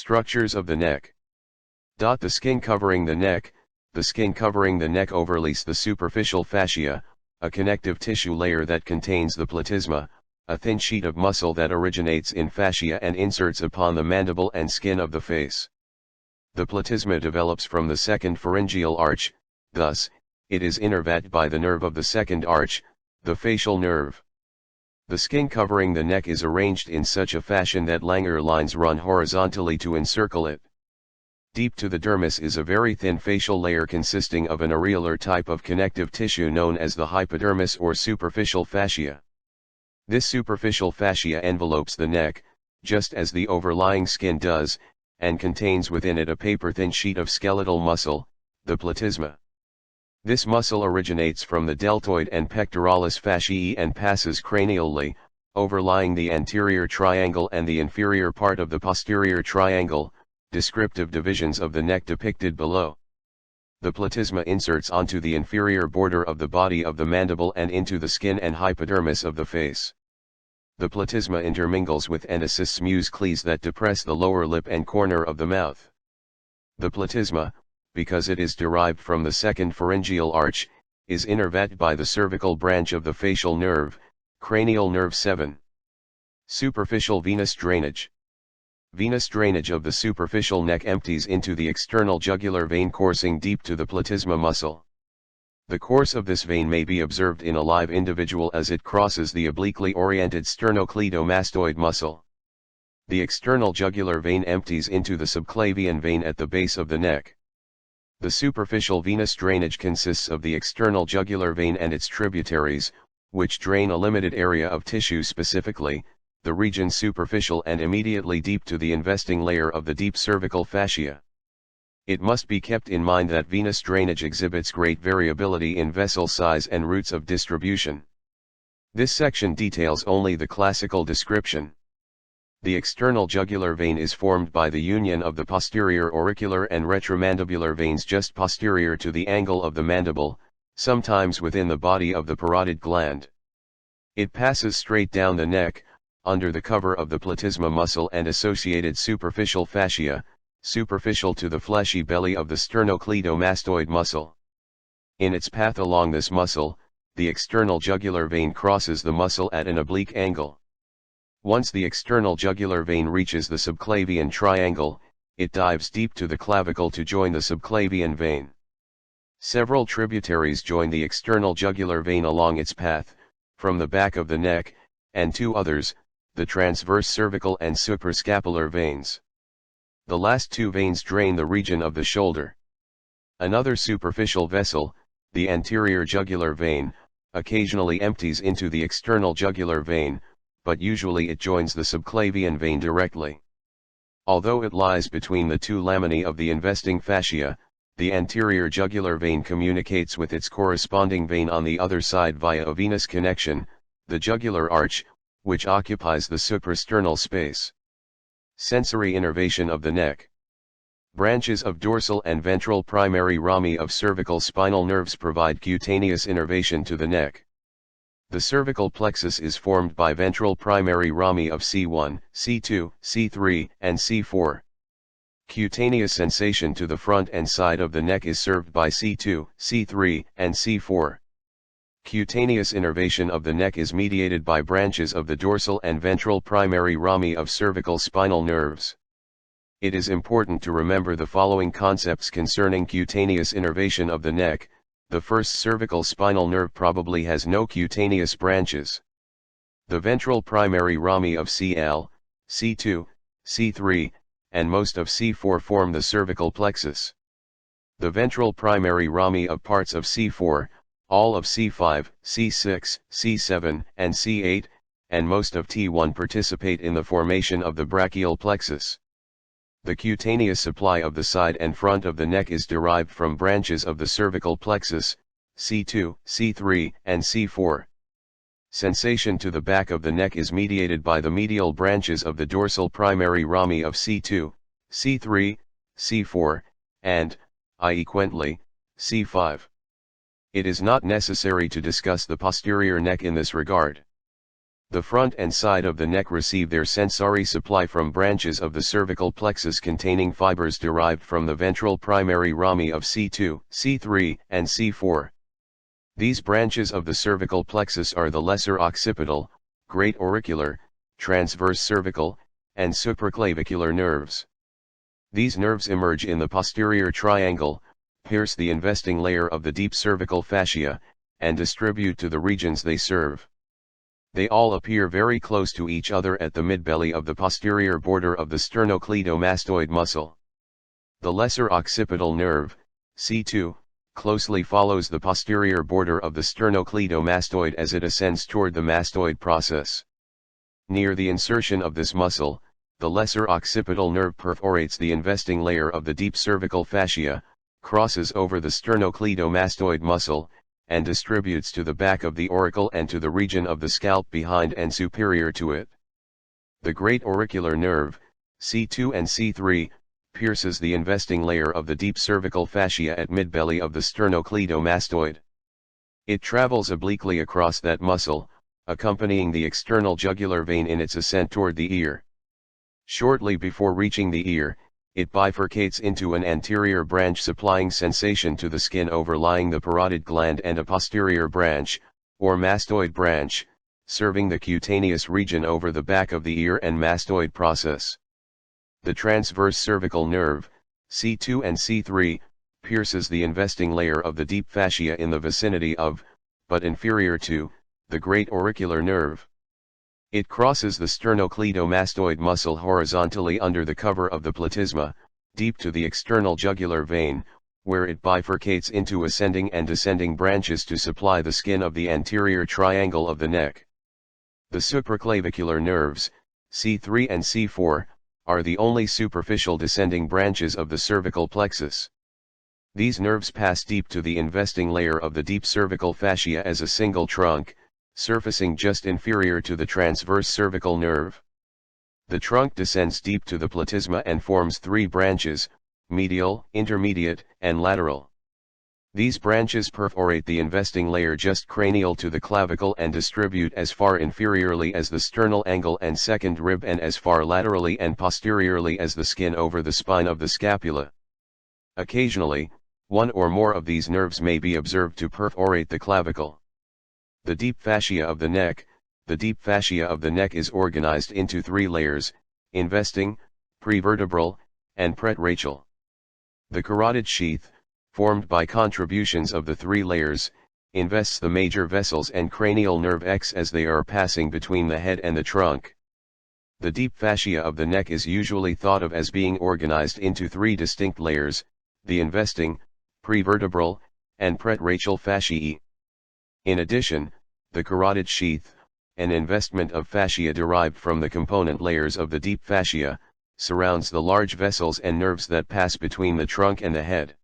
Structures of the neck. The skin covering the neck. The skin covering the neck overlays the superficial fascia, a connective tissue layer that contains the platysma, a thin sheet of muscle that originates in fascia and inserts upon the mandible and skin of the face. The platysma develops from the second pharyngeal arch, thus, it is innervated by the nerve of the second arch, the facial nerve. The skin covering the neck is arranged in such a fashion that languor lines run horizontally to encircle it. Deep to the dermis is a very thin facial layer consisting of an areolar type of connective tissue known as the hypodermis or superficial fascia. This superficial fascia envelopes the neck, just as the overlying skin does, and contains within it a paper-thin sheet of skeletal muscle, the platysma. This muscle originates from the deltoid and pectoralis fasciae and passes cranially, overlying the anterior triangle and the inferior part of the posterior triangle, descriptive divisions of the neck depicted below. The platysma inserts onto the inferior border of the body of the mandible and into the skin and hypodermis of the face. The platysma intermingles with and assists muscles that depress the lower lip and corner of the mouth. The platysma, because it is derived from the second pharyngeal arch, is innervated by the cervical branch of the facial nerve, cranial nerve 7. Superficial venous drainage. Venous drainage of the superficial neck empties into the external jugular vein coursing deep to the platysma muscle. The course of this vein may be observed in a live individual as it crosses the obliquely oriented sternocleidomastoid muscle. The external jugular vein empties into the subclavian vein at the base of the neck. The superficial venous drainage consists of the external jugular vein and its tributaries, which drain a limited area of tissue, specifically the region superficial and immediately deep to the investing layer of the deep cervical fascia. It must be kept in mind that venous drainage exhibits great variability in vessel size and routes of distribution. This section details only the classical description. The external jugular vein is formed by the union of the posterior auricular and retromandibular veins just posterior to the angle of the mandible, sometimes within the body of the parotid gland. It passes straight down the neck, under the cover of the platysma muscle and associated superficial fascia, superficial to the fleshy belly of the sternocleidomastoid muscle. In its path along this muscle, the external jugular vein crosses the muscle at an oblique angle. Once the external jugular vein reaches the subclavian triangle, it dives deep to the clavicle to join the subclavian vein. Several tributaries join the external jugular vein along its path, from the back of the neck, and two others, the transverse cervical and suprascapular veins. The last two veins drain the region of the shoulder. Another superficial vessel, the anterior jugular vein, occasionally empties into the external jugular vein, but usually it joins the subclavian vein directly. Although it lies between the two laminae of the investing fascia, the anterior jugular vein communicates with its corresponding vein on the other side via a venous connection, the jugular arch, which occupies the suprasternal space. Sensory innervation of the neck. Branches of dorsal and ventral primary rami of cervical spinal nerves provide cutaneous innervation to the neck. The cervical plexus is formed by ventral primary rami of C1, C2, C3, and C4. Cutaneous sensation to the front and side of the neck is served by C2, C3, and C4. Cutaneous innervation of the neck is mediated by branches of the dorsal and ventral primary rami of cervical spinal nerves. It is important to remember the following concepts concerning cutaneous innervation of the neck. The first cervical spinal nerve probably has no cutaneous branches. The ventral primary rami of Cl, C2, C3, and most of C4 form the cervical plexus. The ventral primary rami of parts of C4, all of C5, C6, C7, and C8, and most of T1 participate in the formation of the brachial plexus. The cutaneous supply of the side and front of the neck is derived from branches of the cervical plexus, C2, C3, and C4. Sensation to the back of the neck is mediated by the medial branches of the dorsal primary rami of C2, C3, C4, and, consequently, C5. It is not necessary to discuss the posterior neck in this regard. The front and side of the neck receive their sensory supply from branches of the cervical plexus containing fibers derived from the ventral primary rami of C2, C3, and C4. These branches of the cervical plexus are the lesser occipital, great auricular, transverse cervical, and supraclavicular nerves. These nerves emerge in the posterior triangle, pierce the investing layer of the deep cervical fascia, and distribute to the regions they serve. They all appear very close to each other at the midbelly of the posterior border of the sternocleidomastoid muscle. The lesser occipital nerve, C2, closely follows the posterior border of the sternocleidomastoid as it ascends toward the mastoid process. Near the insertion of this muscle, the lesser occipital nerve perforates the investing layer of the deep cervical fascia, crosses over the sternocleidomastoid muscle, and distributes to the back of the auricle and to the region of the scalp behind and superior to it. The great auricular nerve, C2 and C3, pierces the investing layer of the deep cervical fascia at midbelly of the sternocleidomastoid. It travels obliquely across that muscle, accompanying the external jugular vein in its ascent toward the ear. Shortly before reaching the ear, it bifurcates into an anterior branch supplying sensation to the skin overlying the parotid gland and a posterior branch, or mastoid branch, serving the cutaneous region over the back of the ear and mastoid process. The transverse cervical nerve, C2 and C3, pierces the investing layer of the deep fascia in the vicinity of, but inferior to, the great auricular nerve. It crosses the sternocleidomastoid muscle horizontally under the cover of the platysma, deep to the external jugular vein, where it bifurcates into ascending and descending branches to supply the skin of the anterior triangle of the neck. The supraclavicular nerves, C3 and C4, are the only superficial descending branches of the cervical plexus. These nerves pass deep to the investing layer of the deep cervical fascia as a single trunk, surfacing just inferior to the transverse cervical nerve. The trunk descends deep to the platysma and forms three branches, medial, intermediate, and lateral. These branches perforate the investing layer just cranial to the clavicle and distribute as far inferiorly as the sternal angle and second rib and as far laterally and posteriorly as the skin over the spine of the scapula. Occasionally, one or more of these nerves may be observed to perforate the clavicle. The deep fascia of the neck. The deep fascia of the neck is organized into three layers: investing, prevertebral, and pretrachial. The carotid sheath, formed by contributions of the three layers, invests the major vessels and cranial nerve X as they are passing between the head and the trunk. The deep fascia of the neck is usually thought of as being organized into three distinct layers: the investing, prevertebral, and pretrachial fasciae. In addition, the carotid sheath, an investment of fascia derived from the component layers of the deep fascia, surrounds the large vessels and nerves that pass between the trunk and the head.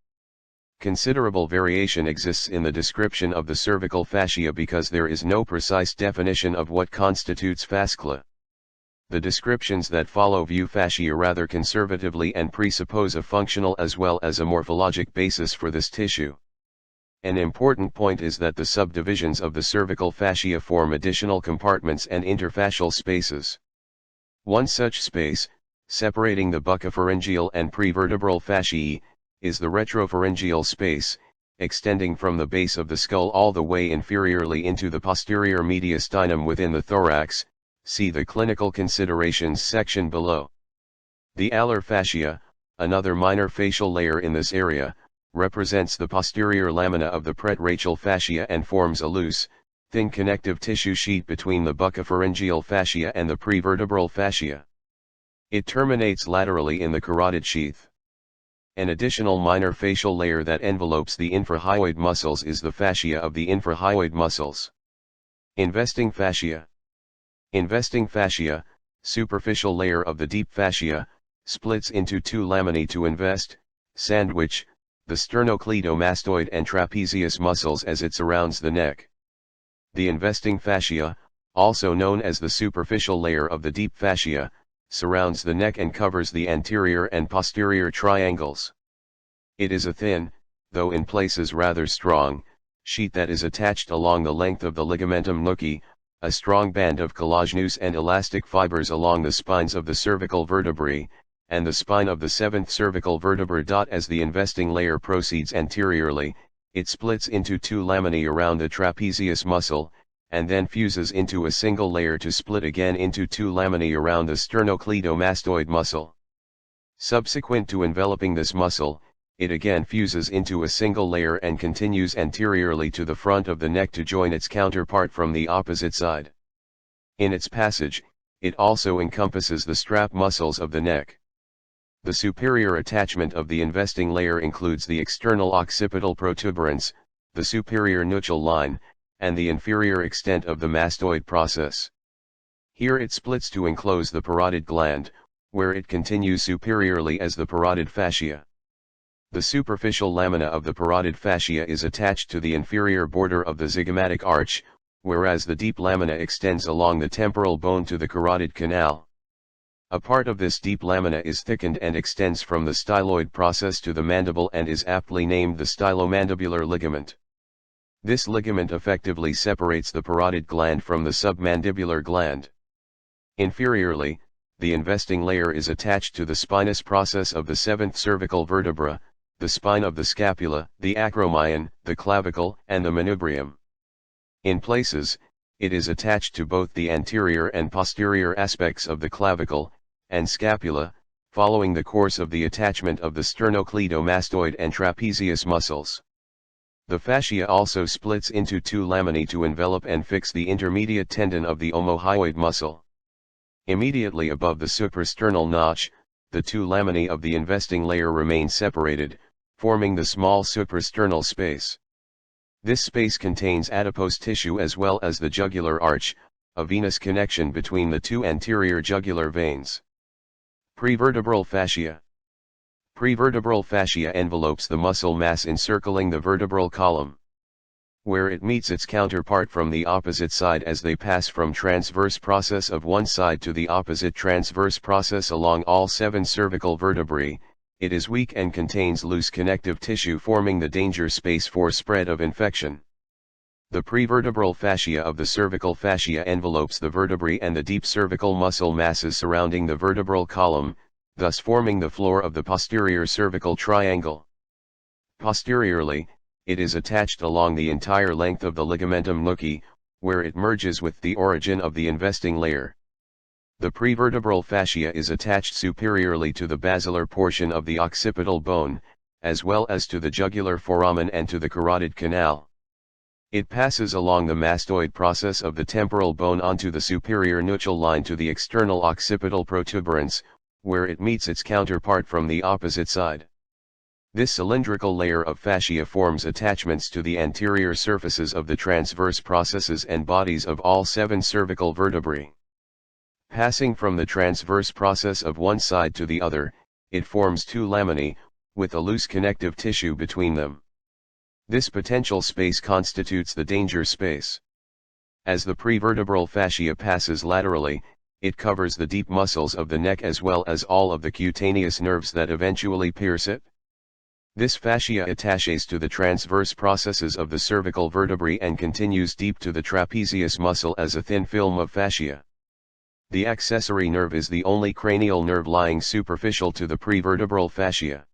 Considerable variation exists in the description of the cervical fascia because there is no precise definition of what constitutes fascia. The descriptions that follow view fascia rather conservatively and presuppose a functional as well as a morphologic basis for this tissue. An important point is that the subdivisions of the cervical fascia form additional compartments and interfascial spaces. One such space, separating the buccopharyngeal and prevertebral fasciae, is the retropharyngeal space, extending from the base of the skull all the way inferiorly into the posterior mediastinum within the thorax. See the clinical considerations section below. The alar fascia, another minor facial layer in this area, represents the posterior lamina of the pretrachial fascia and forms a loose, thin connective tissue sheet between the buccopharyngeal fascia and the prevertebral fascia. It terminates laterally in the carotid sheath. An additional minor facial layer that envelopes the infrahyoid muscles is the fascia of the infrahyoid muscles. Investing fascia. Investing fascia, superficial layer of the deep fascia, splits into two laminae to invest, sandwich, the sternocleidomastoid and trapezius muscles as it surrounds the neck. The investing fascia, also known as the superficial layer of the deep fascia, surrounds the neck and covers the anterior and posterior triangles. It is a thin, though in places rather strong, sheet that is attached along the length of the ligamentum nuchae, a strong band of collagenous and elastic fibers along the spines of the cervical vertebrae, and the spine of the seventh cervical vertebra. As the investing layer proceeds anteriorly, it splits into two laminae around the trapezius muscle, and then fuses into a single layer to split again into two laminae around the sternocleidomastoid muscle. Subsequent to enveloping this muscle, it again fuses into a single layer and continues anteriorly to the front of the neck to join its counterpart from the opposite side. In its passage, it also encompasses the strap muscles of the neck. The superior attachment of the investing layer includes the external occipital protuberance, the superior nuchal line, and the inferior extent of the mastoid process. Here it splits to enclose the parotid gland, where it continues superiorly as the parotid fascia. The superficial lamina of the parotid fascia is attached to the inferior border of the zygomatic arch, whereas the deep lamina extends along the temporal bone to the carotid canal. A part of this deep lamina is thickened and extends from the styloid process to the mandible and is aptly named the Stylomandabular Ligament. This ligament effectively separates the parotid gland from the submandibular gland. Inferiorly, the investing layer is attached to the spinous process of the seventh cervical vertebra, the spine of the scapula, the acromion, the clavicle, and the manubrium. In places, it is attached to both the anterior and posterior aspects of the clavicle and scapula, following the course of the attachment of the sternocleidomastoid and trapezius muscles. The fascia also splits into two laminae to envelop and fix the intermediate tendon of the omohyoid muscle. Immediately above the suprasternal notch, the two laminae of the investing layer remain separated, forming the small suprasternal space. This space contains adipose tissue as well as the jugular arch, a venous connection between the two anterior jugular veins. Pre-vertebral fascia. Pre-vertebral fascia envelopes the muscle mass encircling the vertebral column, where it meets its counterpart from the opposite side as they pass from transverse process of one side to the opposite transverse process along all seven cervical vertebrae. It is weak and contains loose connective tissue forming the danger space for spread of infection. The prevertebral fascia of the cervical fascia envelopes the vertebrae and the deep cervical muscle masses surrounding the vertebral column, thus forming the floor of the posterior cervical triangle. Posteriorly, it is attached along the entire length of the ligamentum nuchae, where it merges with the origin of the investing layer. The prevertebral fascia is attached superiorly to the basilar portion of the occipital bone, as well as to the jugular foramen and to the carotid canal. It passes along the mastoid process of the temporal bone onto the superior nuchal line to the external occipital protuberance, where it meets its counterpart from the opposite side. This cylindrical layer of fascia forms attachments to the anterior surfaces of the transverse processes and bodies of all seven cervical vertebrae. Passing from the transverse process of one side to the other, it forms two laminae, with a loose connective tissue between them. This potential space constitutes the danger space. As the prevertebral fascia passes laterally, it covers the deep muscles of the neck as well as all of the cutaneous nerves that eventually pierce it. This fascia attaches to the transverse processes of the cervical vertebrae and continues deep to the trapezius muscle as a thin film of fascia. The accessory nerve is the only cranial nerve lying superficial to the prevertebral fascia.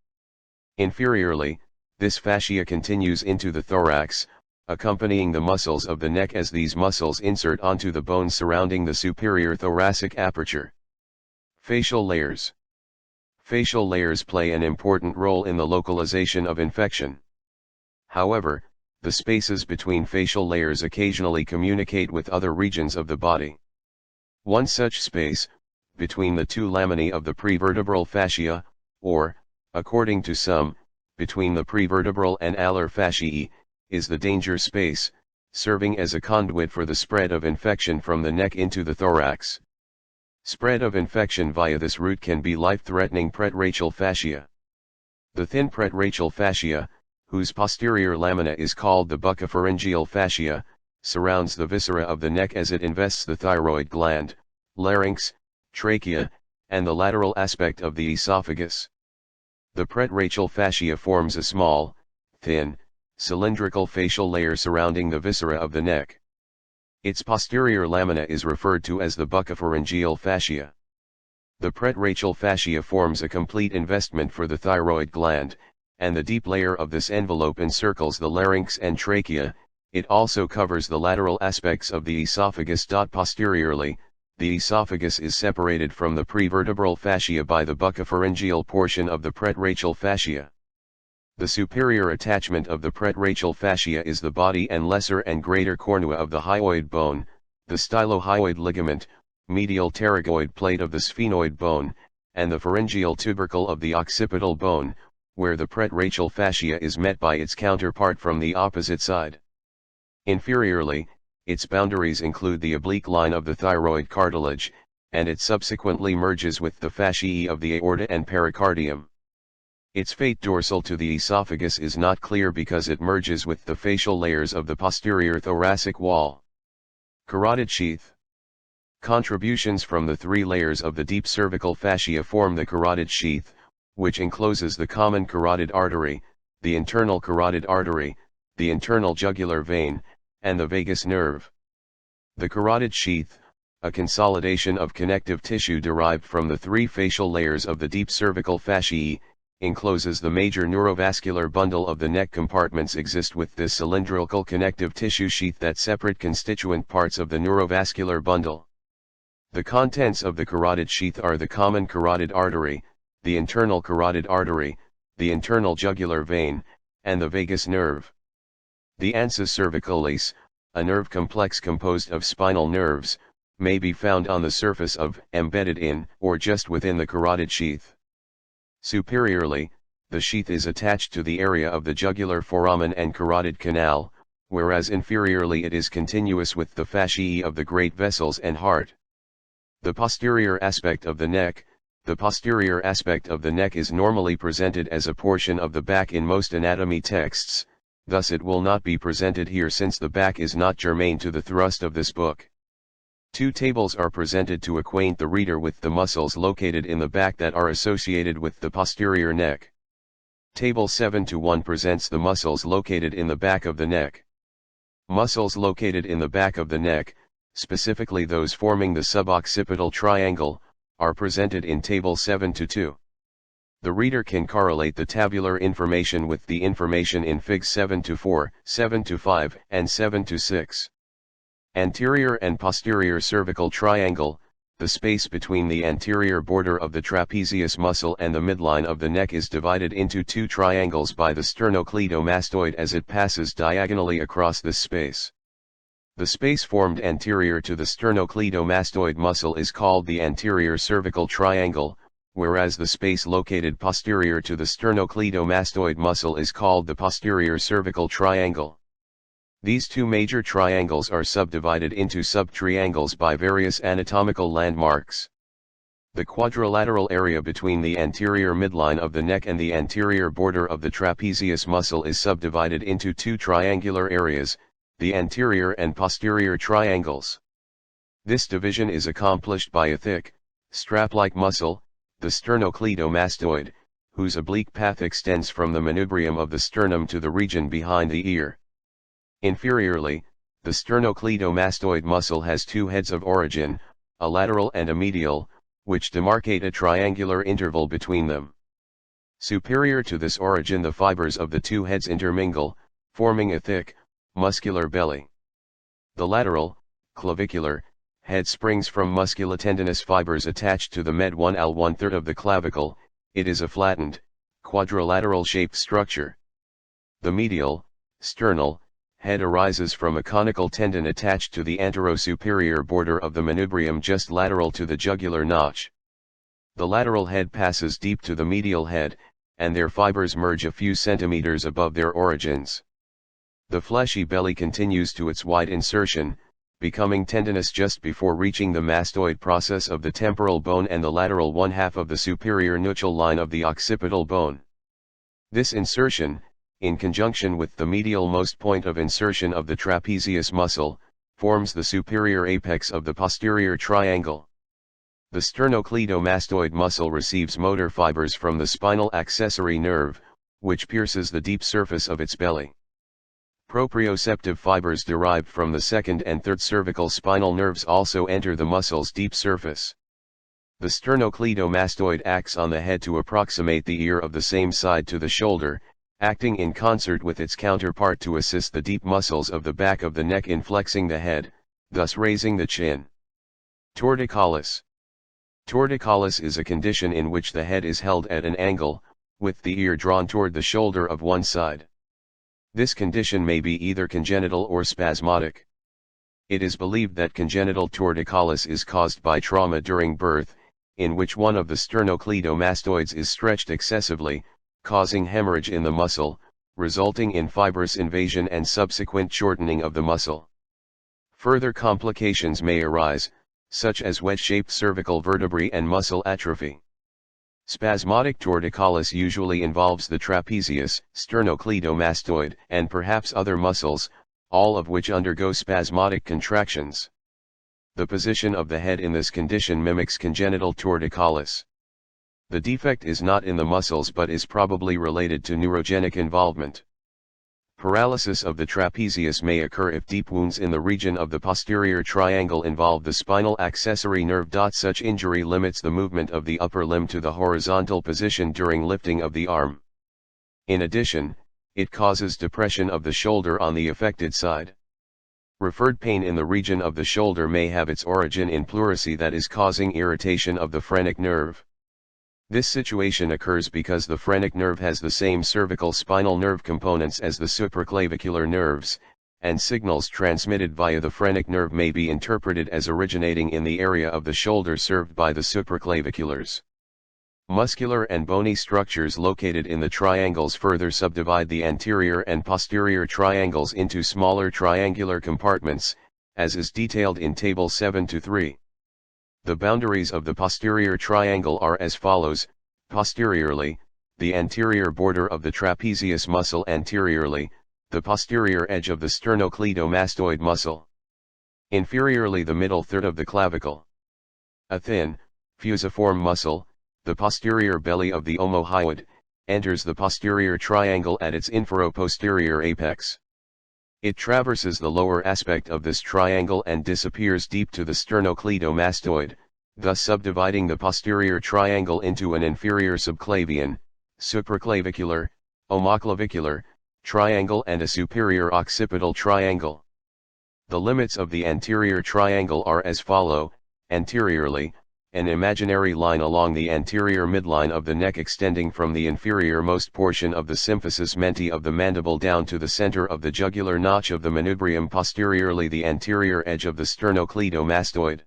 Inferiorly, this fascia continues into the thorax, accompanying the muscles of the neck as these muscles insert onto the bones surrounding the superior thoracic aperture. Facial layers. Facial layers play an important role in the localization of infection. However, the spaces between facial layers occasionally communicate with other regions of the body. One such space, between the two laminae of the prevertebral fascia, or, according to some, between the prevertebral and alar fasciae, is the danger space, serving as a conduit for the spread of infection from the neck into the thorax. Spread of infection via this route can be life-threatening. Pretracheal fascia. The thin pretracheal fascia, whose posterior lamina is called the buccopharyngeal fascia, surrounds the viscera of the neck as it invests the thyroid gland, larynx, trachea, and the lateral aspect of the esophagus. The pretracheal fascia forms a small, thin, cylindrical facial layer surrounding the viscera of the neck. Its posterior lamina is referred to as the buccopharyngeal fascia. The pretracheal fascia forms a complete investment for the thyroid gland, and the deep layer of this envelope encircles the larynx and trachea. It also covers the lateral aspects of the esophagus. Posteriorly, the esophagus is separated from the pre-vertebral fascia by the buccopharyngeal portion of the pretracheal fascia. The superior attachment of the pretracheal fascia is the body and lesser and greater cornua of the hyoid bone, the stylohyoid ligament, medial pterygoid plate of the sphenoid bone, and the pharyngeal tubercle of the occipital bone, where the pretracheal fascia is met by its counterpart from the opposite side. Inferiorly, its boundaries include the oblique line of the thyroid cartilage, and it subsequently merges with the fasciae of the aorta and pericardium. Its fate dorsal to the esophagus is not clear because it merges with the facial layers of the posterior thoracic wall. Carotid sheath. Contributions from the three layers of the deep cervical fascia form the carotid sheath, which encloses the common carotid artery, the internal carotid artery, the internal jugular vein, and the vagus nerve. The carotid sheath, a consolidation of connective tissue derived from the three facial layers of the deep cervical fasciae, encloses the major neurovascular bundle of the neck. Compartments exist with this cylindrical connective tissue sheath that separate constituent parts of the neurovascular bundle. The contents of the carotid sheath are the common carotid artery, the internal carotid artery, the internal jugular vein, and the vagus nerve. The ansa cervicalis, a nerve complex composed of spinal nerves, may be found on the surface of, embedded in, or just within the carotid sheath. Superiorly, the sheath is attached to the area of the jugular foramen and carotid canal, whereas inferiorly it is continuous with the fasciae of the great vessels and heart. The posterior aspect of the neck. The posterior aspect of the neck is normally presented as a portion of the back in most anatomy texts, thus it will not be presented here since the back is not germane to the thrust of this book. Two tables are presented to acquaint the reader with the muscles located in the back that are associated with the posterior neck. Table 7-1 presents the muscles located in the back of the neck. Muscles located in the back of the neck, specifically those forming the suboccipital triangle, are presented in Table 7-2. The reader can correlate the tabular information with the information in Figs 7-4, 7-5, and 7-6. Anterior and posterior cervical triangle. The space between the anterior border of the trapezius muscle and the midline of the neck is divided into two triangles by the sternocleidomastoid as it passes diagonally across this space. The space formed anterior to the sternocleidomastoid muscle is called the anterior cervical triangle, whereas the space located posterior to the sternocleidomastoid muscle is called the posterior cervical triangle. These two major triangles are subdivided into subtriangles by various anatomical landmarks. The quadrilateral area between the anterior midline of the neck and the anterior border of the trapezius muscle is subdivided into two triangular areas, the anterior and posterior triangles. This division is accomplished by a thick, strap-like muscle, the sternocleidomastoid, whose oblique path extends from the manubrium of the sternum to the region behind the ear. Inferiorly, the sternocleidomastoid muscle has two heads of origin, a lateral and a medial, which demarcate a triangular interval between them. Superior to this origin the fibers of the two heads intermingle, forming a thick, muscular belly. The lateral, clavicular, head springs from musculotendinous fibers attached to the med-1al 1/3 of the clavicle. It is a flattened, quadrilateral shaped structure. The medial, sternal, head arises from a conical tendon attached to the anterosuperior border of the manubrium just lateral to the jugular notch. The lateral head passes deep to the medial head, and their fibers merge a few centimeters above their origins. The fleshy belly continues to its wide insertion, becoming tendinous just before reaching the mastoid process of the temporal bone and the lateral one-half of the superior nuchal line of the occipital bone. This insertion, in conjunction with the medial-most point of insertion of the trapezius muscle, forms the superior apex of the posterior triangle. The sternocleidomastoid muscle receives motor fibers from the spinal accessory nerve, which pierces the deep surface of its belly. Proprioceptive fibers derived from the second and third cervical spinal nerves also enter the muscle's deep surface. The sternocleidomastoid acts on the head to approximate the ear of the same side to the shoulder, acting in concert with its counterpart to assist the deep muscles of the back of the neck in flexing the head, thus raising the chin. Torticollis. Torticollis is a condition in which the head is held at an angle, with the ear drawn toward the shoulder of one side. This condition may be either congenital or spasmodic. It is believed that congenital torticollis is caused by trauma during birth, in which one of the sternocleidomastoids is stretched excessively, causing hemorrhage in the muscle, resulting in fibrous invasion and subsequent shortening of the muscle. Further complications may arise, such as wedge-shaped cervical vertebrae and muscle atrophy. Spasmodic torticollis usually involves the trapezius, sternocleidomastoid, and perhaps other muscles, all of which undergo spasmodic contractions. The position of the head in this condition mimics congenital torticollis. The defect is not in the muscles but is probably related to neurogenic involvement. Paralysis of the trapezius may occur if deep wounds in the region of the posterior triangle involve the spinal accessory nerve. Such injury limits the movement of the upper limb to the horizontal position during lifting of the arm. In addition, it causes depression of the shoulder on the affected side. Referred pain in the region of the shoulder may have its origin in pleurisy that is causing irritation of the phrenic nerve. This situation occurs because the phrenic nerve has the same cervical spinal nerve components as the supraclavicular nerves, and signals transmitted via the phrenic nerve may be interpreted as originating in the area of the shoulder served by the supraclaviculars. Muscular and bony structures located in the triangles further subdivide the anterior and posterior triangles into smaller triangular compartments, as is detailed in Table 7-3. The boundaries of the posterior triangle are as follows: posteriorly, the anterior border of the trapezius muscle; anteriorly, the posterior edge of the sternocleidomastoid muscle; inferiorly, the middle third of the clavicle. A thin, fusiform muscle, the posterior belly of the omohyoid, enters the posterior triangle at its infero-posterior apex. It traverses the lower aspect of this triangle and disappears deep to the sternocleidomastoid, thus subdividing the posterior triangle into an inferior subclavian, supraclavicular, omoclavicular, triangle and a superior occipital triangle. The limits of the anterior triangle are as follow: anteriorly, an imaginary line along the anterior midline of the neck extending from the inferior-most portion of the symphysis menti of the mandible down to the center of the jugular notch of the manubrium; posteriorly, the anterior edge of the sternocleidomastoid;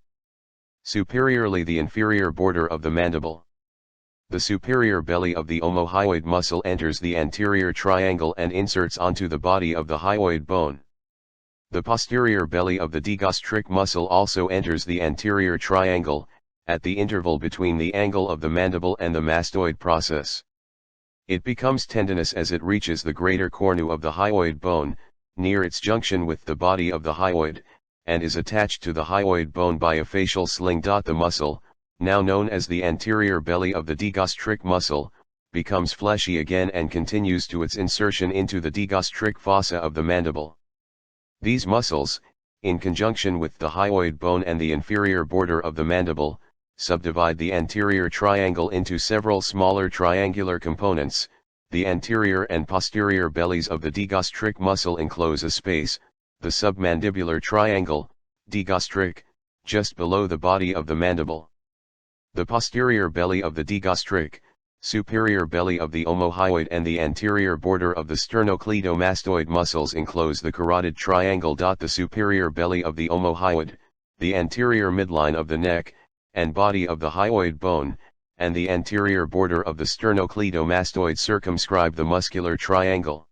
superiorly, the inferior border of the mandible. The superior belly of the omohyoid muscle enters the anterior triangle and inserts onto the body of the hyoid bone. The posterior belly of the digastric muscle also enters the anterior triangle, at the interval between the angle of the mandible and the mastoid process. It becomes tendinous as it reaches the greater cornu of the hyoid bone, near its junction with the body of the hyoid, and is attached to the hyoid bone by a fascial sling. The muscle, now known as the anterior belly of the digastric muscle, becomes fleshy again and continues to its insertion into the digastric fossa of the mandible. These muscles, in conjunction with the hyoid bone and the inferior border of the mandible, subdivide the anterior triangle into several smaller triangular components. The anterior and posterior bellies of the digastric muscle enclose a space, the submandibular triangle, digastric, just below the body of the mandible. The posterior belly of the digastric, superior belly of the omohyoid and the anterior border of the sternocleidomastoid muscles enclose the carotid triangle. The superior belly of the omohyoid, the anterior midline of the neck and body of the hyoid bone, and the anterior border of the sternocleidomastoid circumscribe the muscular triangle.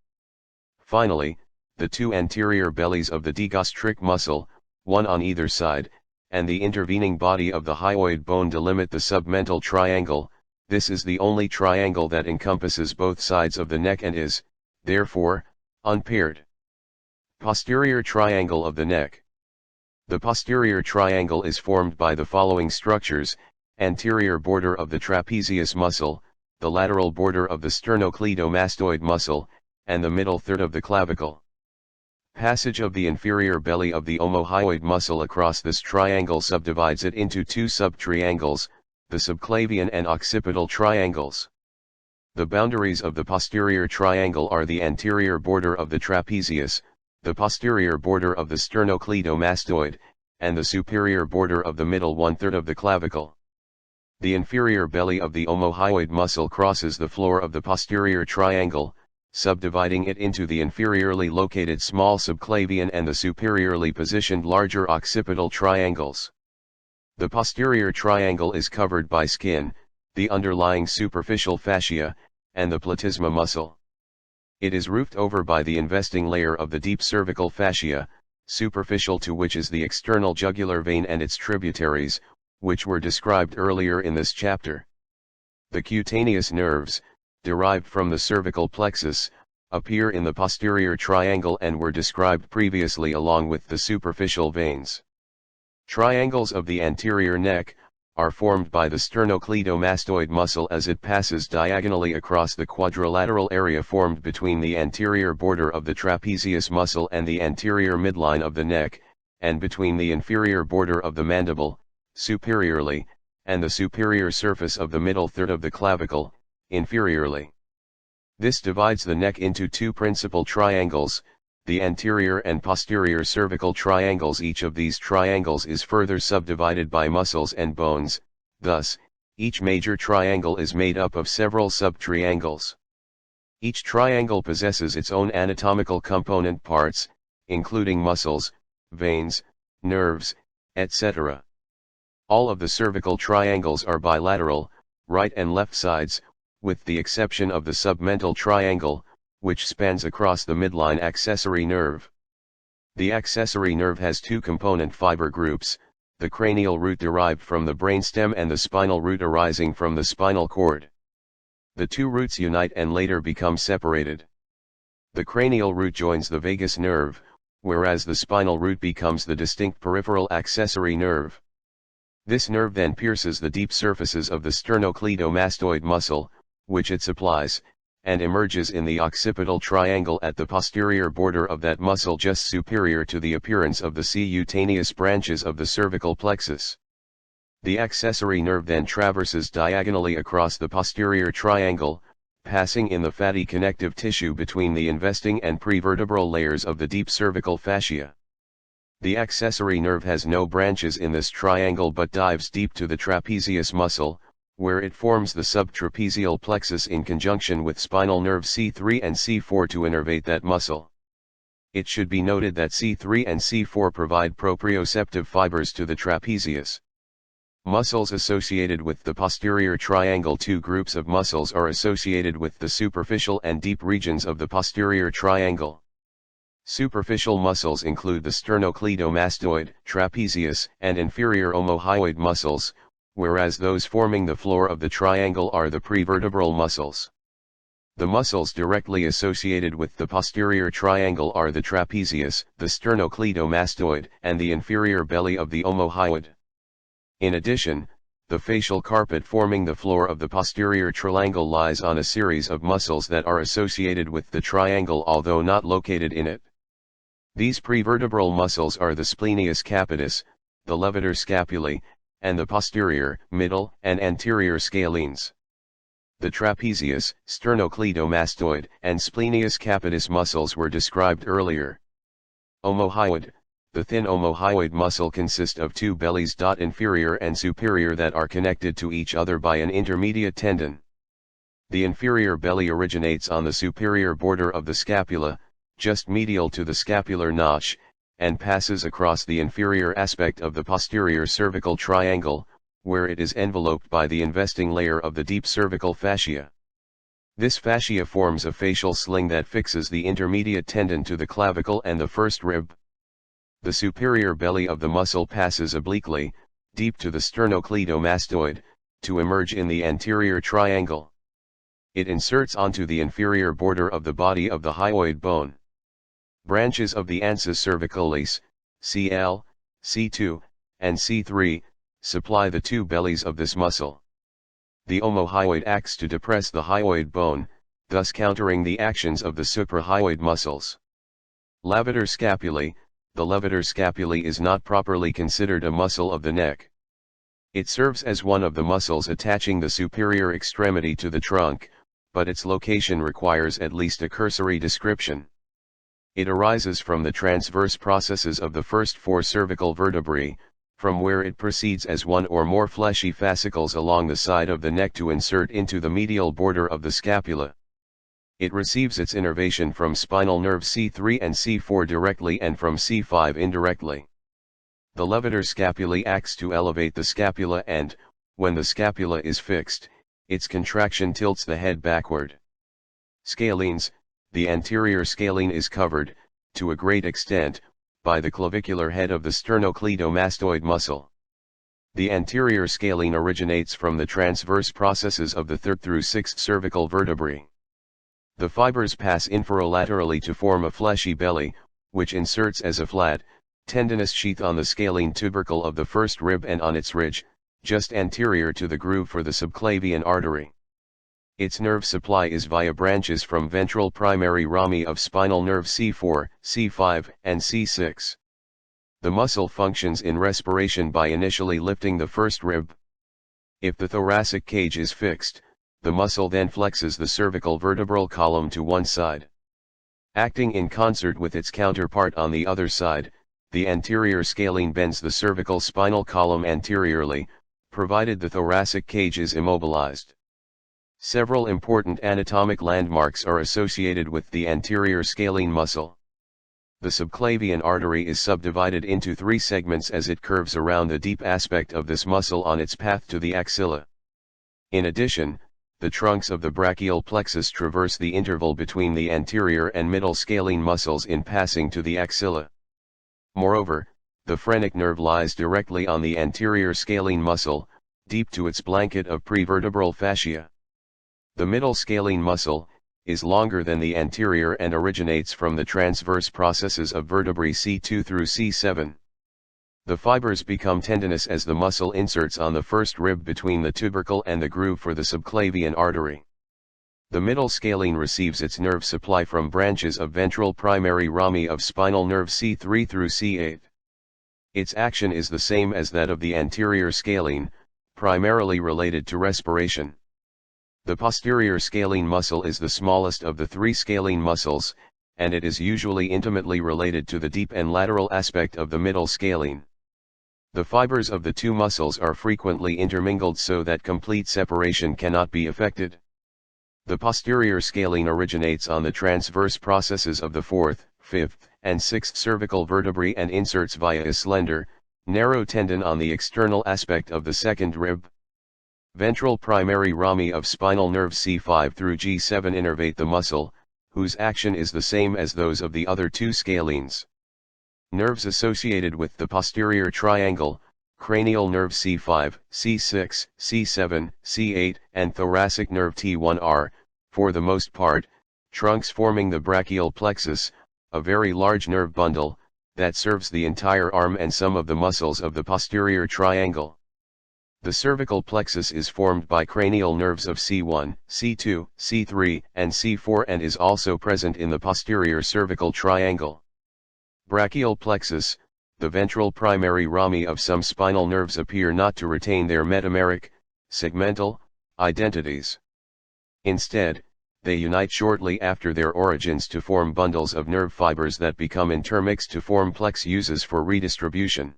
Finally, the two anterior bellies of the digastric muscle, one on either side, and the intervening body of the hyoid bone delimit the submental triangle. This is the only triangle that encompasses both sides of the neck and is, therefore, unpaired. Posterior triangle of the neck. The posterior triangle is formed by the following structures: anterior border of the trapezius muscle, the lateral border of the sternocleidomastoid muscle, and the middle third of the clavicle. Passage of the inferior belly of the omohyoid muscle across this triangle subdivides it into two subtriangles, the subclavian and occipital triangles. The boundaries of the posterior triangle are the anterior border of the trapezius, the posterior border of the sternocleidomastoid, and the superior border of the middle one-third of the clavicle. The inferior belly of the omohyoid muscle crosses the floor of the posterior triangle, subdividing it into the inferiorly located small subclavian and the superiorly positioned larger occipital triangles. The posterior triangle is covered by skin, the underlying superficial fascia, and the platysma muscle. It is roofed over by the investing layer of the deep cervical fascia, superficial to which is the external jugular vein and its tributaries, which were described earlier in this chapter. The cutaneous nerves, derived from the cervical plexus, appear in the posterior triangle and were described previously along with the superficial veins. Triangles of the anterior neck are formed by the sternocleidomastoid muscle as it passes diagonally across the quadrilateral area formed between the anterior border of the trapezius muscle and the anterior midline of the neck, and between the inferior border of the mandible, superiorly, and the superior surface of the middle third of the clavicle, inferiorly. This divides the neck into two principal triangles, the anterior and posterior cervical triangles. Each of these triangles is further subdivided by muscles and bones, thus, each major triangle is made up of several subtriangles. Each triangle possesses its own anatomical component parts, including muscles, veins, nerves, etc. All of the cervical triangles are bilateral, right and left sides, with the exception of the submental triangle, which spans across the midline accessory nerve. The accessory nerve has two component fiber groups, the cranial root derived from the brainstem and the spinal root arising from the spinal cord. The two roots unite and later become separated. The cranial root joins the vagus nerve, whereas the spinal root becomes the distinct peripheral accessory nerve. This nerve then pierces the deep surfaces of the sternocleidomastoid muscle, which it supplies, and emerges in the occipital triangle at the posterior border of that muscle just superior to the appearance of the cutaneous branches of the cervical plexus. The accessory nerve then traverses diagonally across the posterior triangle, passing in the fatty connective tissue between the investing and prevertebral layers of the deep cervical fascia. The accessory nerve has no branches in this triangle but dives deep to the trapezius muscle, where it forms the subtrapezial plexus in conjunction with spinal nerve C3 and C4 to innervate that muscle. It should be noted that C3 and C4 provide proprioceptive fibers to the trapezius. Muscles associated with the posterior triangle. Two groups of muscles are associated with the superficial and deep regions of the posterior triangle. Superficial muscles include the sternocleidomastoid, trapezius, and inferior omohyoid muscles, whereas those forming the floor of the triangle are the prevertebral muscles. The muscles directly associated with the posterior triangle are the trapezius, the sternocleidomastoid, and the inferior belly of the omohyoid. In addition, the facial carpet forming the floor of the posterior triangle lies on a series of muscles that are associated with the triangle although not located in it. These prevertebral muscles are the splenius capitis, the levator scapulae, and the posterior, middle, and anterior scalenes. The trapezius, sternocleidomastoid, and splenius capitis muscles were described earlier. Omohyoid. The thin omohyoid muscle consists of two bellies. Inferior and superior that are connected to each other by an intermediate tendon. The inferior belly originates on the superior border of the scapula, just medial to the scapular notch, and passes across the inferior aspect of the posterior cervical triangle, where it is enveloped by the investing layer of the deep cervical fascia. This fascia forms a facial sling that fixes the intermediate tendon to the clavicle and the first rib. The superior belly of the muscle passes obliquely, deep to the sternocleidomastoid, to emerge in the anterior triangle. It inserts onto the inferior border of the body of the hyoid bone. Branches of the ansa cervicalis, CL, C2, and C3, supply the two bellies of this muscle. The omohyoid acts to depress the hyoid bone, thus countering the actions of the suprahyoid muscles. Levator Scapulae. The levator scapulae is not properly considered a muscle of the neck. It serves as one of the muscles attaching the superior extremity to the trunk, but its location requires at least a cursory description. It arises from the transverse processes of the first four cervical vertebrae, from where it proceeds as one or more fleshy fascicles along the side of the neck to insert into the medial border of the scapula. It receives its innervation from spinal nerve C3 and C4 directly and from C5 indirectly. The levator scapulae acts to elevate the scapula and, when the scapula is fixed, its contraction tilts the head backward. Scalenes. The anterior scalene is covered, to a great extent, by the clavicular head of the sternocleidomastoid muscle. The anterior scalene originates from the transverse processes of the third through sixth cervical vertebrae. The fibers pass inferolaterally to form a fleshy belly, which inserts as a flat, tendinous sheath on the scalene tubercle of the first rib and on its ridge, just anterior to the groove for the subclavian artery. Its nerve supply is via branches from ventral primary rami of spinal nerve C4, C5, and C6. The muscle functions in respiration by initially lifting the first rib. If the thoracic cage is fixed, the muscle then flexes the cervical vertebral column to one side. Acting in concert with its counterpart on the other side, the anterior scalene bends the cervical spinal column anteriorly, provided the thoracic cage is immobilized. Several important anatomic landmarks are associated with the anterior scalene muscle. The subclavian artery is subdivided into three segments as it curves around the deep aspect of this muscle on its path to the axilla. In addition, the trunks of the brachial plexus traverse the interval between the anterior and middle scalene muscles in passing to the axilla. Moreover, the phrenic nerve lies directly on the anterior scalene muscle, deep to its blanket of pre-vertebral fascia. The middle scalene muscle is longer than the anterior and originates from the transverse processes of vertebrae C2 through C7. The fibers become tendinous as the muscle inserts on the first rib between the tubercle and the groove for the subclavian artery. The middle scalene receives its nerve supply from branches of ventral primary rami of spinal nerve C3 through C8. Its action is the same as that of the anterior scalene, primarily related to respiration. The posterior scalene muscle is the smallest of the three scalene muscles, and it is usually intimately related to the deep and lateral aspect of the middle scalene. The fibers of the two muscles are frequently intermingled so that complete separation cannot be effected. The posterior scalene originates on the transverse processes of the fourth, fifth, and sixth cervical vertebrae and inserts via a slender, narrow tendon on the external aspect of the second rib. Ventral primary rami of spinal nerve C5 through G7 innervate the muscle, whose action is the same as those of the other two scalenes. Nerves associated with the posterior triangle, cranial nerve C5, C6, C7, C8, and thoracic nerve T1 are, for the most part, trunks forming the brachial plexus, a very large nerve bundle, that serves the entire arm and some of the muscles of the posterior triangle. The cervical plexus is formed by cranial nerves of C1, C2, C3, and C4 and is also present in the posterior cervical triangle. Brachial plexus, the ventral primary rami of some spinal nerves appear not to retain their metameric, segmental, identities. Instead, they unite shortly after their origins to form bundles of nerve fibers that become intermixed to form plexuses for redistribution.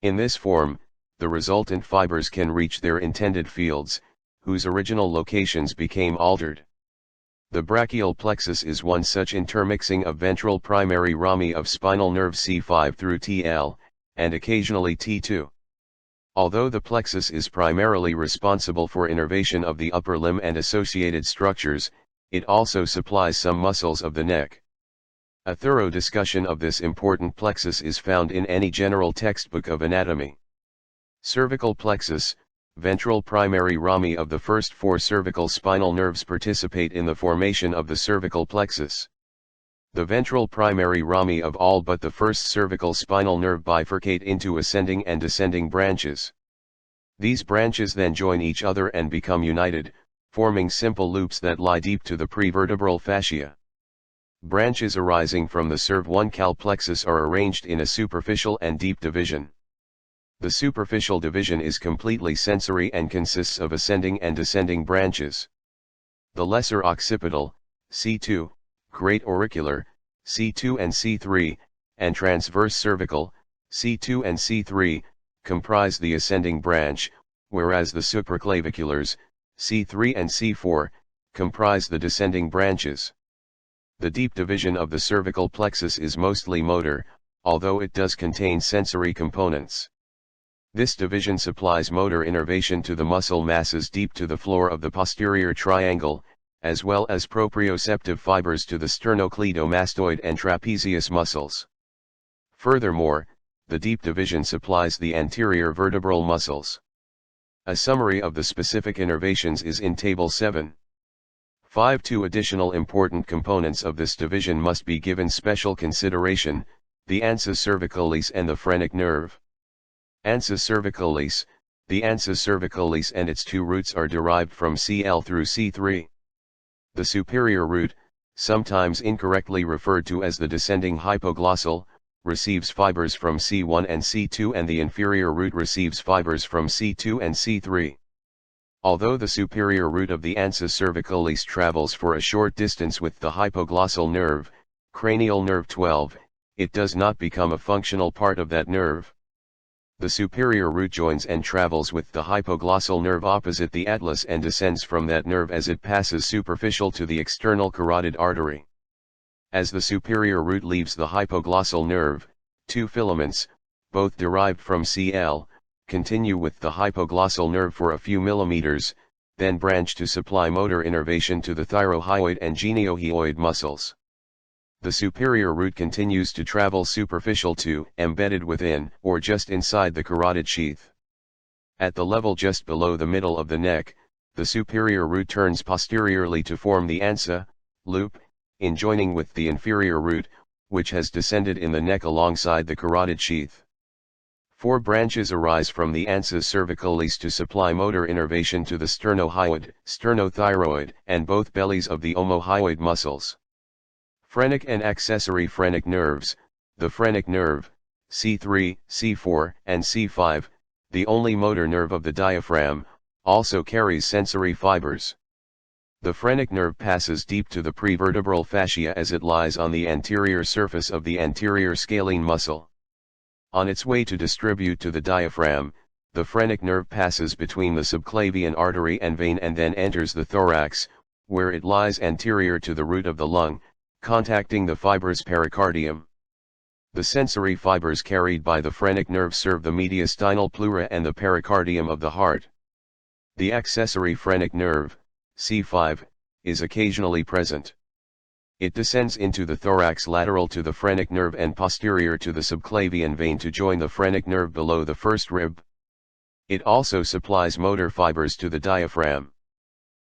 In this form, the resultant fibers can reach their intended fields, whose original locations became altered. The brachial plexus is one such intermixing of ventral primary rami of spinal nerve C5 through TL, and occasionally T2. Although the plexus is primarily responsible for innervation of the upper limb and associated structures, it also supplies some muscles of the neck. A thorough discussion of this important plexus is found in any general textbook of anatomy. Cervical plexus, ventral primary rami of the first four cervical spinal nerves participate in the formation of the cervical plexus. The ventral primary rami of all but the first cervical spinal nerve bifurcate into ascending and descending branches. These branches then join each other and become united, forming simple loops that lie deep to the pre-vertebral fascia. Branches arising from the cervical plexus are arranged in a superficial and deep division. The superficial division is completely sensory and consists of ascending and descending branches. The lesser occipital, C2, great auricular, C2 and C3, and transverse cervical, C2 and C3, comprise the ascending branch, whereas the supraclaviculars, C3 and C4, comprise the descending branches. The deep division of the cervical plexus is mostly motor, although it does contain sensory components. This division supplies motor innervation to the muscle masses deep to the floor of the posterior triangle, as well as proprioceptive fibers to the sternocleidomastoid and trapezius muscles. Furthermore, the deep division supplies the anterior vertebral muscles. A summary of the specific innervations is in Table 7. 5. Two additional important components of this division must be given special consideration, the ansa cervicalis and the phrenic nerve. Ansa cervicalis, the ansa cervicalis and its two roots are derived from Cl through C3. The superior root, sometimes incorrectly referred to as the descending hypoglossal, receives fibers from C1 and C2 and the inferior root receives fibers from C2 and C3. Although the superior root of the ansa cervicalis travels for a short distance with the hypoglossal nerve, cranial nerve 12, it does not become a functional part of that nerve. The superior root joins and travels with the hypoglossal nerve opposite the atlas and descends from that nerve as it passes superficial to the external carotid artery. As the superior root leaves the hypoglossal nerve, two filaments, both derived from Cl, continue with the hypoglossal nerve for a few millimeters, then branch to supply motor innervation to the thyrohyoid and geniohyoid muscles. The superior root continues to travel superficial to, embedded within, or just inside the carotid sheath. At the level just below the middle of the neck, the superior root turns posteriorly to form the ansa loop, in joining with the inferior root, which has descended in the neck alongside the carotid sheath. 4 branches arise from the ansa cervicalis to supply motor innervation to the sternohyoid, sternothyroid, and both bellies of the omohyoid muscles. Phrenic and accessory phrenic nerves, the phrenic nerve, C3, C4, and C5, the only motor nerve of the diaphragm, also carries sensory fibers. The phrenic nerve passes deep to the pre-vertebral fascia as it lies on the anterior surface of the anterior scalene muscle. On its way to distribute to the diaphragm, the phrenic nerve passes between the subclavian artery and vein and then enters the thorax, where it lies anterior to the root of the lung, contacting the fibrous pericardium. The sensory fibers carried by the phrenic nerve serve the mediastinal pleura and the pericardium of the heart. The accessory phrenic nerve, C5, is occasionally present. It descends into the thorax lateral to the phrenic nerve and posterior to the subclavian vein to join the phrenic nerve below the first rib. It also supplies motor fibers to the diaphragm.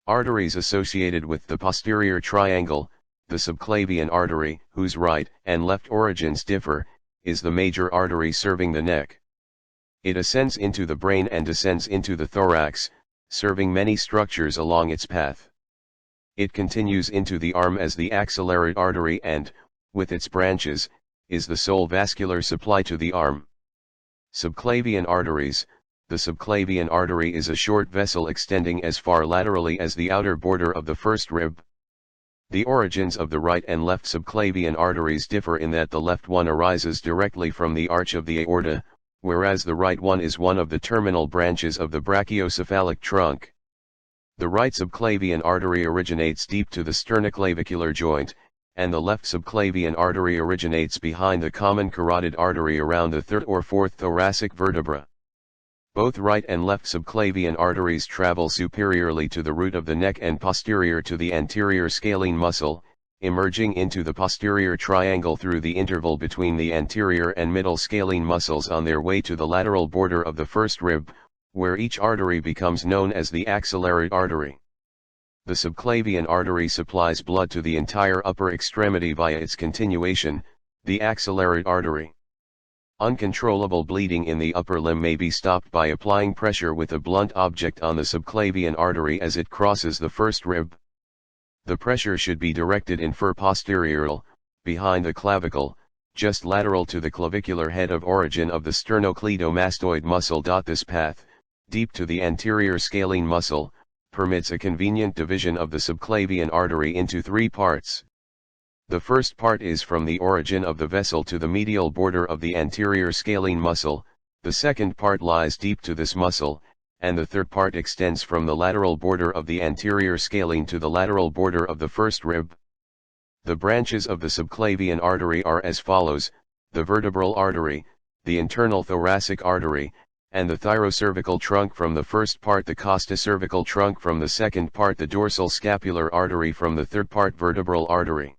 Arteries associated with the posterior triangle, the subclavian artery, whose right and left origins differ, is the major artery serving the neck. It ascends into the brain and descends into the thorax, serving many structures along its path. It continues into the arm as the axillary artery and, with its branches, is the sole vascular supply to the arm. Subclavian arteries. The subclavian artery is a short vessel extending as far laterally as the outer border of the first rib. The origins of the right and left subclavian arteries differ in that the left one arises directly from the arch of the aorta, whereas the right one is one of the terminal branches of the brachiocephalic trunk. The right subclavian artery originates deep to the sternoclavicular joint, and the left subclavian artery originates behind the common carotid artery around the third or fourth thoracic vertebra. Both right and left subclavian arteries travel superiorly to the root of the neck and posterior to the anterior scalene muscle, emerging into the posterior triangle through the interval between the anterior and middle scalene muscles on their way to the lateral border of the first rib, where each artery becomes known as the axillary artery. The subclavian artery supplies blood to the entire upper extremity via its continuation, the axillary artery. Uncontrollable bleeding in the upper limb may be stopped by applying pressure with a blunt object on the subclavian artery as it crosses the first rib. The pressure should be directed infra-posteriorly, behind the clavicle, just lateral to the clavicular head of origin of the sternocleidomastoid muscle. This path, deep to the anterior scalene muscle, permits a convenient division of the subclavian artery into three parts. The first part is from the origin of the vessel to the medial border of the anterior scalene muscle, the second part lies deep to this muscle, and the third part extends from the lateral border of the anterior scalene to the lateral border of the first rib. The branches of the subclavian artery are as follows: the vertebral artery, the internal thoracic artery, and the thyrocervical trunk from the first part, the costocervical trunk from the second part, the dorsal scapular artery from the third part, vertebral artery.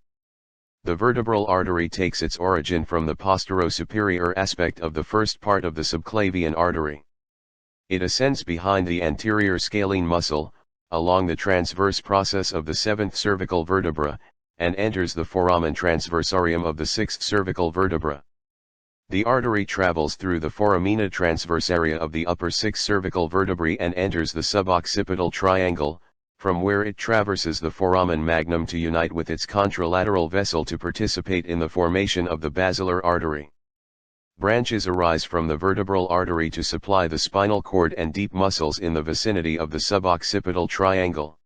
The vertebral artery takes its origin from the posterior-superior aspect of the first part of the subclavian artery. It ascends behind the anterior scalene muscle, along the transverse process of the seventh cervical vertebra, and enters the foramen transversarium of the sixth cervical vertebra. The artery travels through the foramina transversaria of the upper six cervical vertebrae and enters the suboccipital triangle, from where it traverses the foramen magnum to unite with its contralateral vessel to participate in the formation of the basilar artery. Branches arise from the vertebral artery to supply the spinal cord and deep muscles in the vicinity of the suboccipital triangle.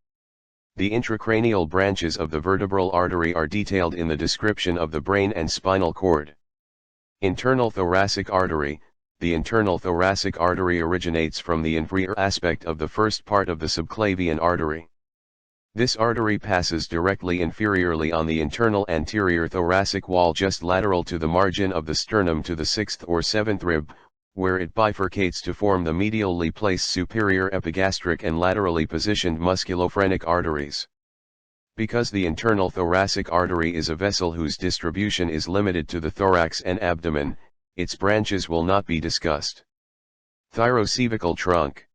The intracranial branches of the vertebral artery are detailed in the description of the brain and spinal cord. Internal thoracic artery. The internal thoracic artery originates from the inferior aspect of the first part of the subclavian artery. This artery passes directly inferiorly on the internal anterior thoracic wall, just lateral to the margin of the sternum to the sixth or seventh rib, where it bifurcates to form the medially placed superior epigastric and laterally positioned musculophrenic arteries. Because the internal thoracic artery is a vessel whose distribution is limited to the thorax and abdomen, its branches will not be discussed. Thyrocevicle Trunk.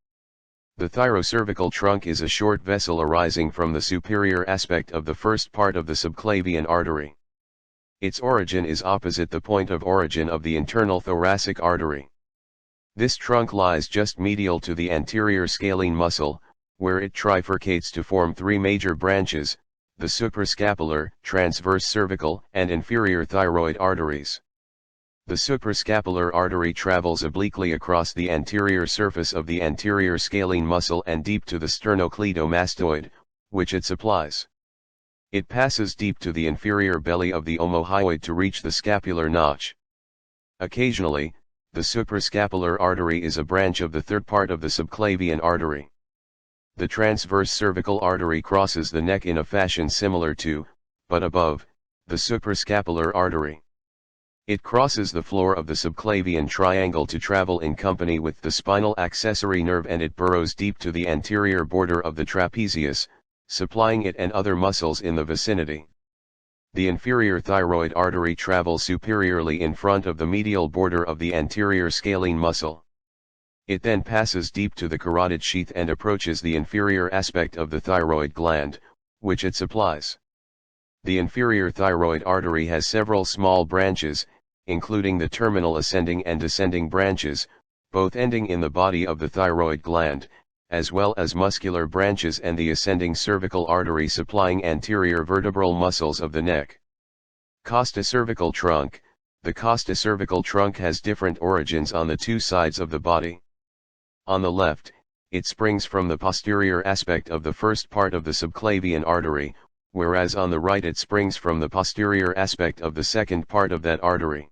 The thyrocervical trunk is a short vessel arising from the superior aspect of the first part of the subclavian artery. Its origin is opposite the point of origin of the internal thoracic artery. This trunk lies just medial to the anterior scalene muscle, where it trifurcates to form three major branches: the suprascapular, transverse cervical, and inferior thyroid arteries. The suprascapular artery travels obliquely across the anterior surface of the anterior scalene muscle and deep to the sternocleidomastoid, which it supplies. It passes deep to the inferior belly of the omohyoid to reach the scapular notch. Occasionally, the suprascapular artery is a branch of the third part of the subclavian artery. The transverse cervical artery crosses the neck in a fashion similar to, but above, the suprascapular artery. It crosses the floor of the subclavian triangle to travel in company with the spinal accessory nerve, and it burrows deep to the anterior border of the trapezius, supplying it and other muscles in the vicinity. The inferior thyroid artery travels superiorly in front of the medial border of the anterior scalene muscle. It then passes deep to the carotid sheath and approaches the inferior aspect of the thyroid gland, which it supplies. The inferior thyroid artery has several small branches, including the terminal ascending and descending branches, both ending in the body of the thyroid gland, as well as muscular branches and the ascending cervical artery supplying anterior vertebral muscles of the neck. Costocervical trunk. The costocervical trunk has different origins on the two sides of the body. On the left, it springs from the posterior aspect of the first part of the subclavian artery, whereas on the right it springs from the posterior aspect of the second part of that artery.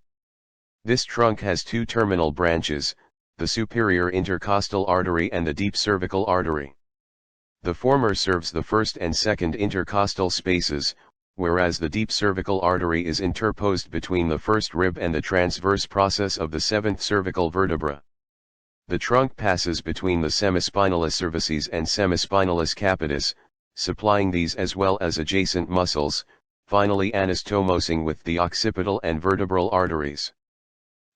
This trunk has two terminal branches, the superior intercostal artery and the deep cervical artery. The former serves the first and second intercostal spaces, whereas the deep cervical artery is interposed between the first rib and the transverse process of the seventh cervical vertebra. The trunk passes between the semispinalis cervicis and semispinalis capitis, supplying these as well as adjacent muscles, finally anastomosing with the occipital and vertebral arteries.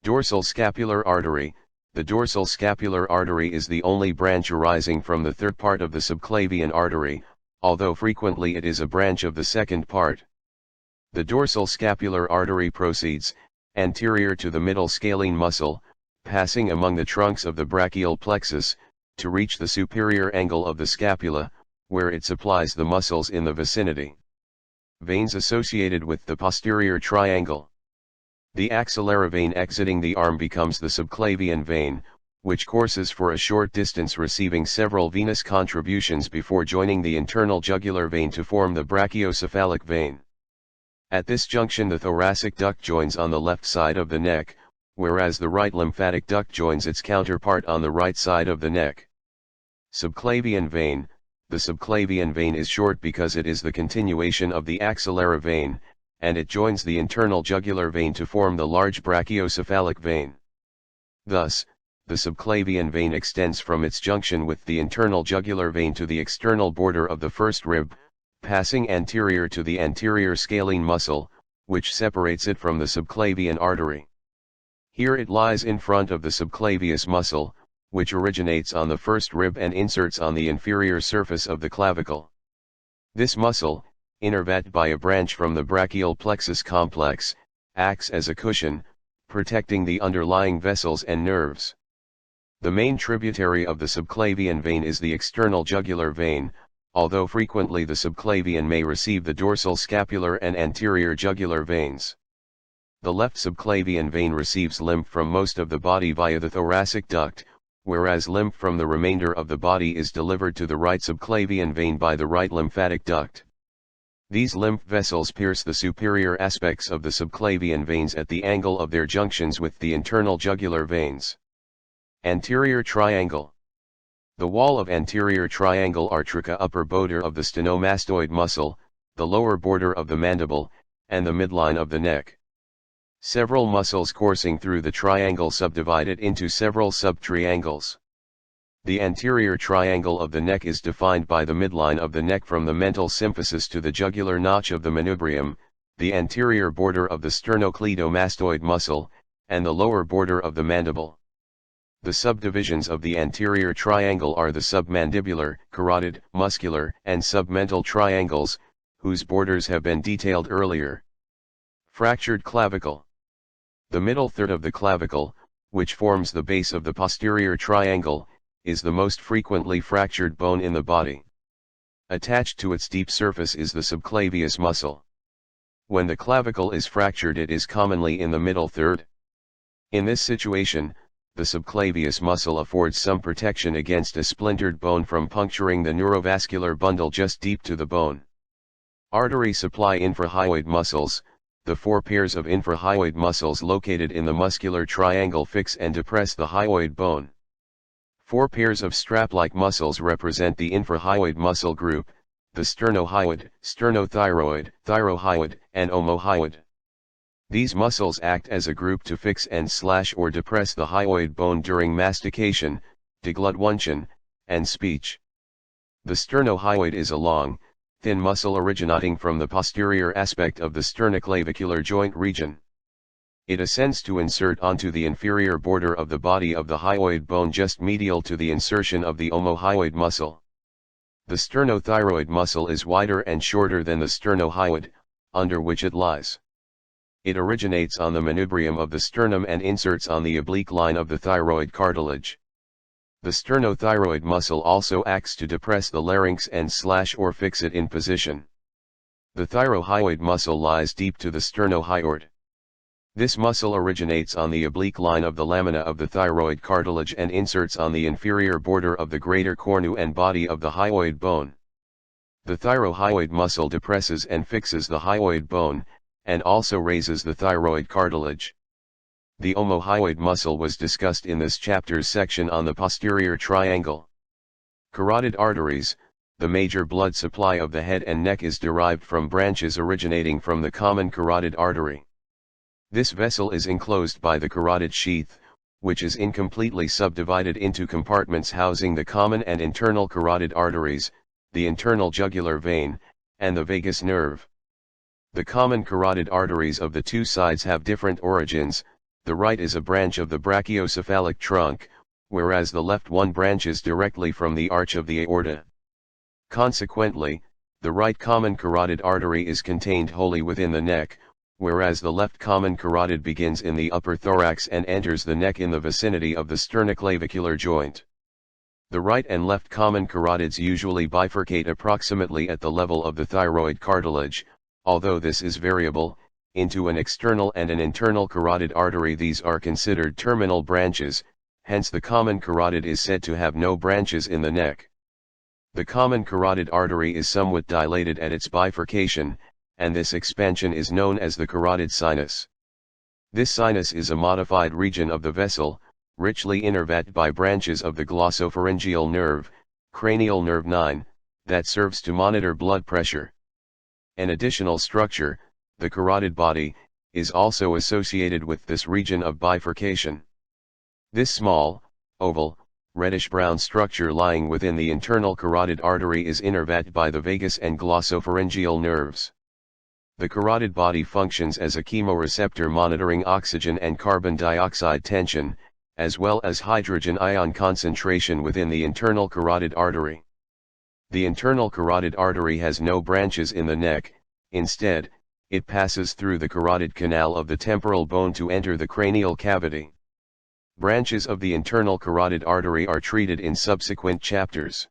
Dorsal scapular artery. The dorsal scapular artery is the only branch arising from the third part of the subclavian artery, although frequently it is a branch of the second part. The dorsal scapular artery proceeds, anterior to the middle scalene muscle, passing among the trunks of the brachial plexus, to reach the superior angle of the scapula, where it supplies the muscles in the vicinity. Veins associated with the posterior triangle. The axillary vein exiting the arm becomes the subclavian vein, which courses for a short distance, receiving several venous contributions before joining the internal jugular vein to form the brachiocephalic vein. At this junction the thoracic duct joins on the left side of the neck, whereas the right lymphatic duct joins its counterpart on the right side of the neck. Subclavian vein. The subclavian vein is short because it is the continuation of the axillary vein, and it joins the internal jugular vein to form the large brachiocephalic vein. Thus, the subclavian vein extends from its junction with the internal jugular vein to the external border of the first rib, passing anterior to the anterior scalene muscle, which separates it from the subclavian artery. Here it lies in front of the subclavius muscle, which originates on the first rib and inserts on the inferior surface of the clavicle. This muscle, innervated by a branch from the brachial plexus complex, acts as a cushion, protecting the underlying vessels and nerves. The main tributary of the subclavian vein is the external jugular vein, although frequently the subclavian may receive the dorsal scapular and anterior jugular veins. The left subclavian vein receives lymph from most of the body via the thoracic duct, whereas lymph from the remainder of the body is delivered to the right subclavian vein by the right lymphatic duct. These lymph vessels pierce the superior aspects of the subclavian veins at the angle of their junctions with the internal jugular veins. Anterior Triangle. The wall of anterior triangle arterica, upper border of the stenomastoid muscle, the lower border of the mandible, and the midline of the neck. Several muscles coursing through the triangle subdivided into several subtriangles. The anterior triangle of the neck is defined by the midline of the neck from the mental symphysis to the jugular notch of the manubrium, the anterior border of the sternocleidomastoid muscle, and the lower border of the mandible. The subdivisions of the anterior triangle are the submandibular, carotid, muscular, and submental triangles, whose borders have been detailed earlier. Fractured clavicle. The middle third of the clavicle, which forms the base of the posterior triangle, is the most frequently fractured bone in the body. Attached to its deep surface is the subclavius muscle. When the clavicle is fractured, it is commonly in the middle third. In this situation, the subclavius muscle affords some protection against a splintered bone from puncturing the neurovascular bundle just deep to the bone. Artery supply. Infrahyoid muscles. The four pairs of infrahyoid muscles located in the muscular triangle fix and depress the hyoid bone. Four pairs of strap-like muscles represent the infrahyoid muscle group, the sternohyoid, sternothyroid, thyrohyoid, and omohyoid. These muscles act as a group to fix and slash or depress the hyoid bone during mastication, deglutition, and speech. The sternohyoid is a long, thin muscle originating from the posterior aspect of the sternoclavicular joint region. It ascends to insert onto the inferior border of the body of the hyoid bone just medial to the insertion of the omohyoid muscle. The sternothyroid muscle is wider and shorter than the sternohyoid, under which it lies. It originates on the manubrium of the sternum and inserts on the oblique line of the thyroid cartilage. The sternothyroid muscle also acts to depress the larynx and slash or fix it in position. The thyrohyoid muscle lies deep to the sternohyoid. This muscle originates on the oblique line of the lamina of the thyroid cartilage and inserts on the inferior border of the greater cornu and body of the hyoid bone. The thyrohyoid muscle depresses and fixes the hyoid bone, and also raises the thyroid cartilage. The omohyoid muscle was discussed in this chapter's section on the posterior triangle. Carotid arteries. The major blood supply of the head and neck is derived from branches originating from the common carotid artery. This vessel is enclosed by the carotid sheath, which is incompletely subdivided into compartments housing the common and internal carotid arteries, the internal jugular vein, and the vagus nerve. The common carotid arteries of the two sides have different origins. The right is a branch of the brachiocephalic trunk, whereas the left one branches directly from the arch of the aorta. Consequently, the right common carotid artery is contained wholly within the neck, whereas the left common carotid begins in the upper thorax and enters the neck in the vicinity of the sternoclavicular joint. The right and left common carotids usually bifurcate approximately at the level of the thyroid cartilage, although this is variable, into an external and an internal carotid artery. These are considered terminal branches, hence the common carotid is said to have no branches in the neck. The common carotid artery is somewhat dilated at its bifurcation, and this expansion is known as the carotid sinus. This sinus is a modified region of the vessel, richly innervated by branches of the glossopharyngeal nerve, cranial nerve 9, that serves to monitor blood pressure. An additional structure, the carotid body, is also associated with this region of bifurcation. This small, oval, reddish-brown structure lying within the internal carotid artery is innervated by the vagus and glossopharyngeal nerves. The carotid body functions as a chemoreceptor monitoring oxygen and carbon dioxide tension, as well as hydrogen ion concentration within the internal carotid artery. The internal carotid artery has no branches in the neck. Instead, it passes through the carotid canal of the temporal bone to enter the cranial cavity. Branches of the internal carotid artery are treated in subsequent chapters.